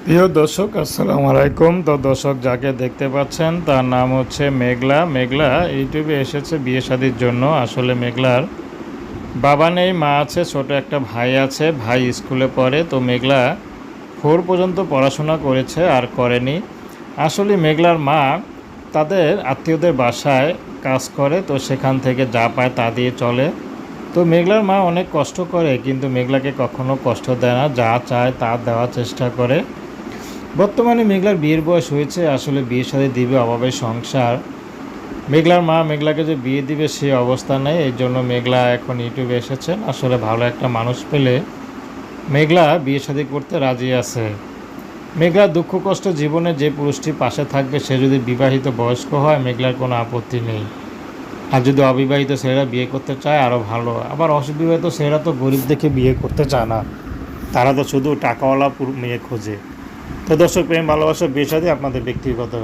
প্রিয় দর্শক, আসসালামু আলাইকুম। তো দর্শক, যাকে দেখতে পাচ্ছেন তার নাম হচ্ছে মেঘলা। মেঘলা ইউটিউবে এসেছে বিয়ে শাদির জন্য। আসলে মেঘলার বাবা নেই, মা আছে, ছোট একটা ভাই আছে। ভাই স্কুলে পড়ে। তো মেঘলা 4 পর্যন্ত পড়াশোনা করেছে, আর করেনি। আসলে মেঘলার মা তাদের আত্মীয়দের বাসায় কাজ করে, তো সেখান থেকে যা পায় তা দিয়ে চলে। তো মেঘলার মা অনেক কষ্ট করে, কিন্তু মেঘলাকে কখনো কষ্ট দেয় না, যা চায় তা দেওয়ার চেষ্টা করে। বর্তমানে মেঘলার বিয়ের বয়স হয়েছে, আসলে বিয়ে শাদী দিবে, অভাবের সংসার। মেঘলার মা মেঘলাকে যে বিয়ে দিবে সে অবস্থা নেই, এই জন্য মেঘলা এখন ইউটিউবে এসেছেন। আসলে ভালো একটা মানুষ পেলে মেঘলা বিয়ে শাদী করতে রাজি আছে। মেঘলার দুঃখ কষ্ট জীবনে যে পুরুষটি পাশে থাকবে সে যদি বিবাহিত বয়স্ক হয়, মেঘলার কোনো আপত্তি নেই। আর যদি অবিবাহিত ছেলেরা বিয়ে করতে চায় আরও ভালো। আবার অবিবাহিত ছেলেরা তো গরিব দেখে বিয়ে করতে চায় না, তারা তো শুধু টাকাওয়ালা মেয়ে খোঁজে। তো দর্শক, প্রেম ভালোবাসা বিয়ে শাদী আপনাদের ব্যক্তিগত ব্যাপার।